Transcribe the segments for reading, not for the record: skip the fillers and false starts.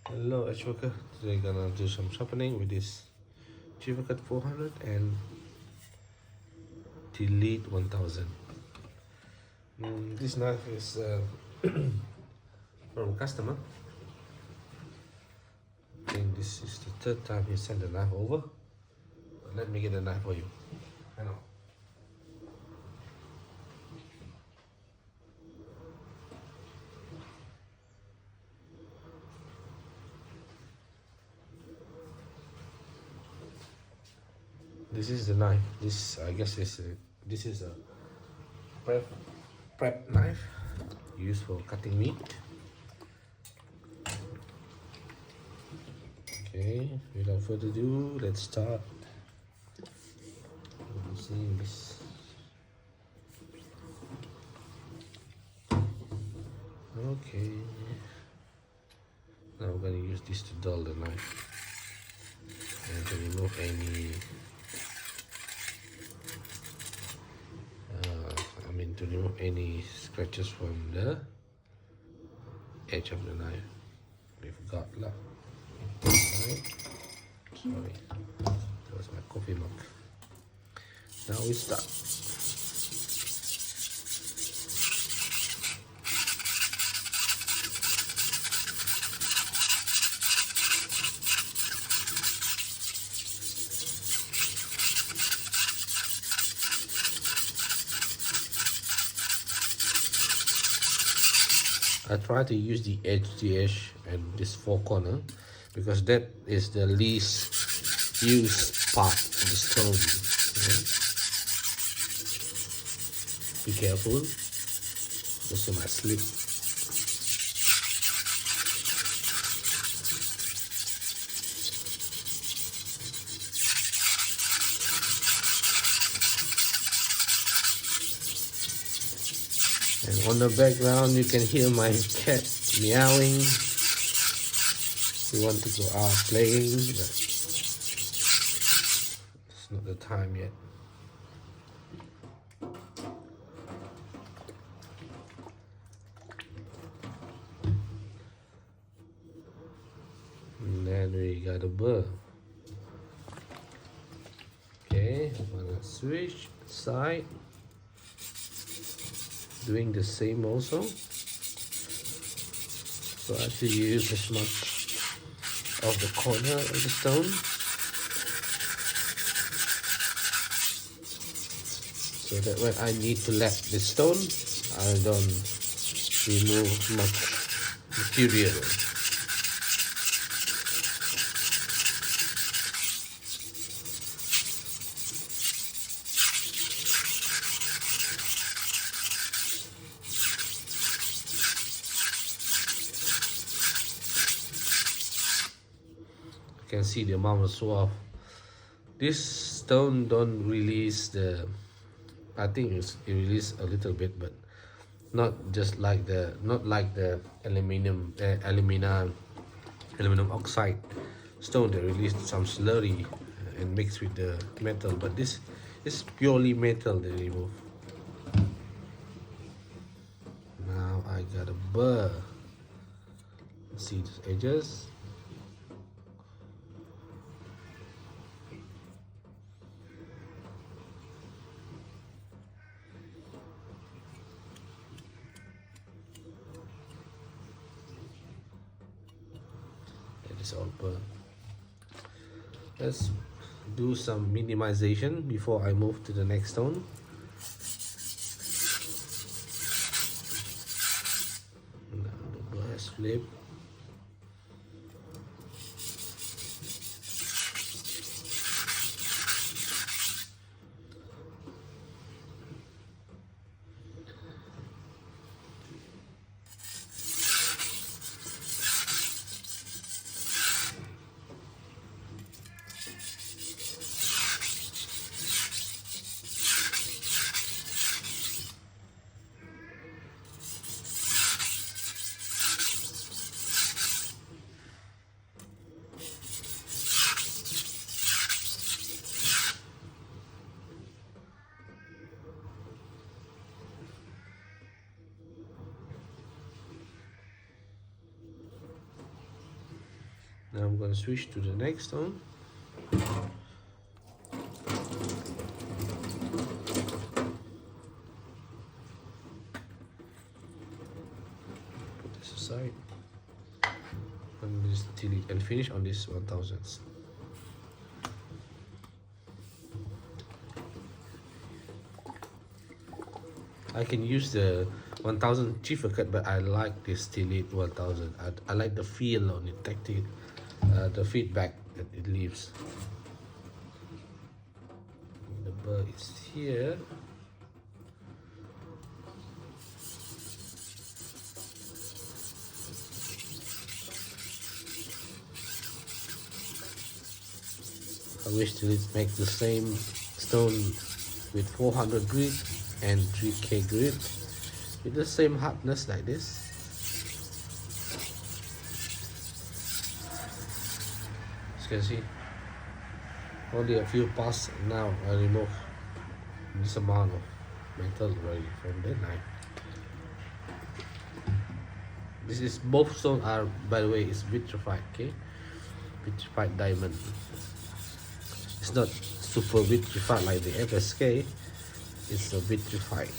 Hello, Ashwaka. Today gonna do some sharpening with this Cheefarcut 400 and Thleite 1000. This knife is from a customer. I think this is the third time he sent the knife over. But let me get the knife for you. I know. This is the knife. This I guess is this is a prep knife used for cutting meat. Okay, without further ado, let's start using this. Okay, now I'm gonna use this to dull the knife and to remove any scratches from the edge of the knife. We've got lah. Right. Sorry, that was my coffee mug. Now we start. I try to use the edge and this four corner because that is the least used part of the stone. Okay? Be careful, also might slip. And on the background, you can hear my cat meowing. We want to go out playing, but it's not the time yet. And then we got a burr. Okay, I'm gonna switch side. Doing the same also, so I have to use as much of the corner of the stone, so that when I need to let the stone, I don't remove much material. Can see the amount of swath. This stone don't release the, I think it release a little bit, but not like the aluminum oxide stone that released some slurry and mixed with the metal, but this is purely metal they remove. Now I got a burr. See the edges. All burr. Let's do some minimization before I move to the next stone. Now the burr has flipped. Now I'm going to switch to the next stone. Put this aside. And just delete and finish on this 1000s. I can use the 1000 Cheefarcut, but I like this Thleite 1000. I like the feel on it, tactile, the feedback that it leaves. The burr is here. I wish to make the same stone with 400 grit and 3K grit with the same hardness like this. As you can see, only a few passes now I remove this amount of metal already from the knife. This is, both stones are, by the way, is vitrified, okay? Vitrified diamond. It's not super vitrified like the FSK. It's a vitrified.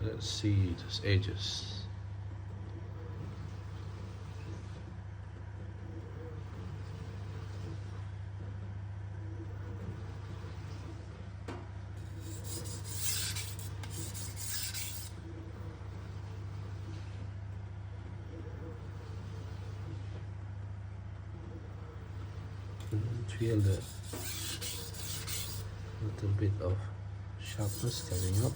Let's see those edges. Feel the little bit of sharpness coming up.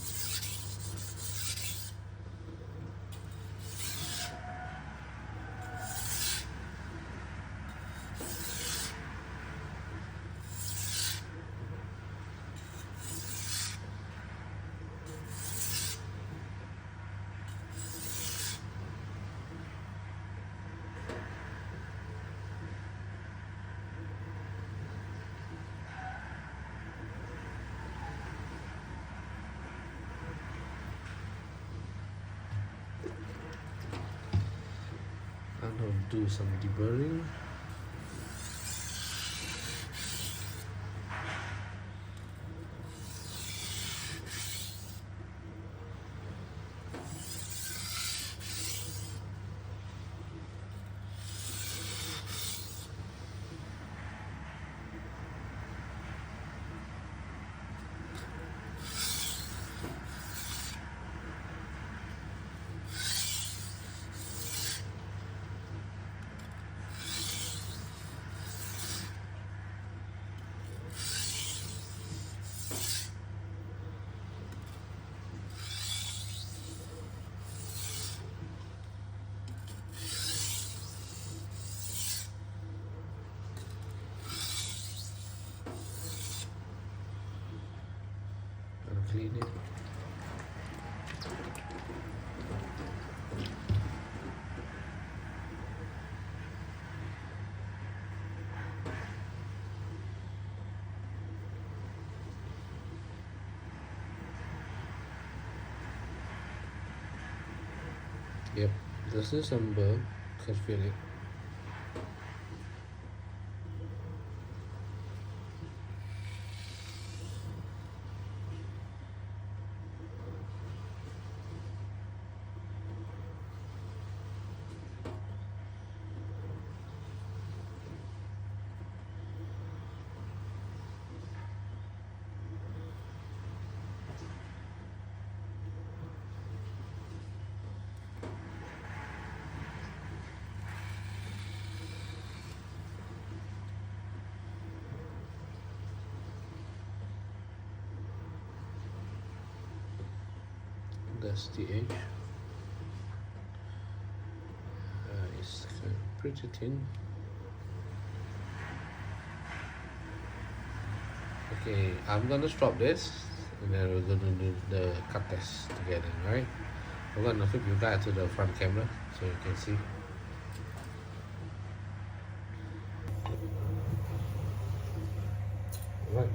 I'm going to do some deburring. Clean it. Yep, this is some burn, can feel it. That's the edge. It's pretty thin. Okay, I'm gonna stop this and then we're gonna do the cut test together, right? I'm gonna flip you back to the front camera so you can see. Right.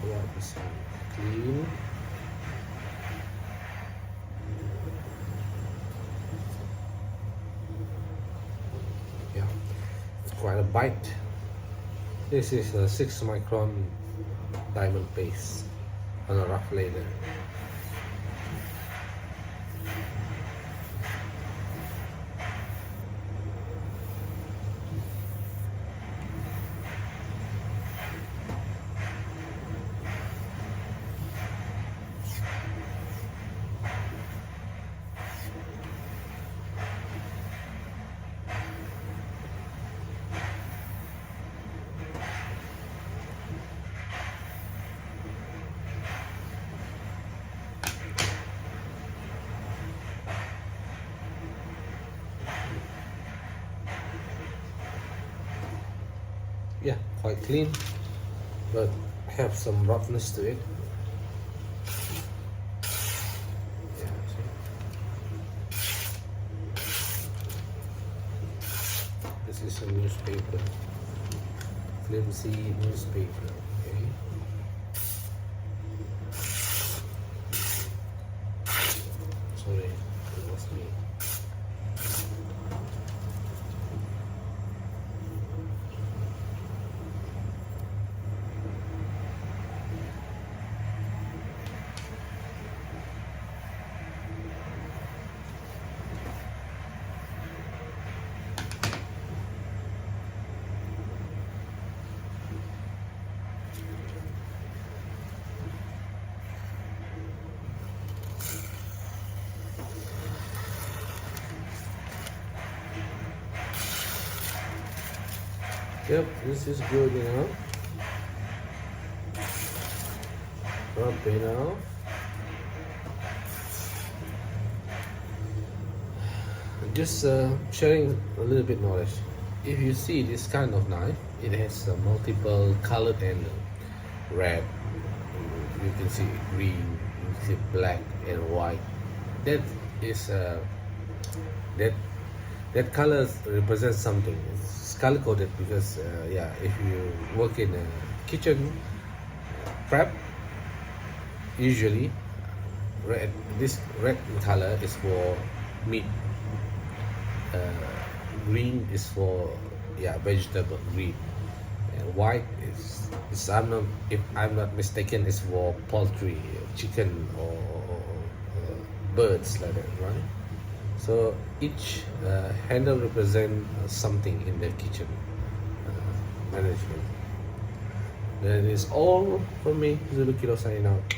Wipe this one clean. Yeah, it's quite a bite. This is a 6 micron diamond paste on a rough leather. Yeah, quite clean, but have some roughness to it. Yeah, see? This is a newspaper, flimsy newspaper. Okay. Sorry, it was me. Yep, this is good enough. Rub enough. Just sharing a little bit knowledge. If you see this kind of knife, it has multiple colored and red. You can see green, you can see black and white. That is that color represents something. It's color coded because yeah, if you work in a kitchen prep, usually this red color is for meat. Green is for vegetable green, and white is if I'm not mistaken, is for poultry, chicken or birds like that, right? So each handle represents something in the kitchen management. That is all from me, Zulu Kilo signing out.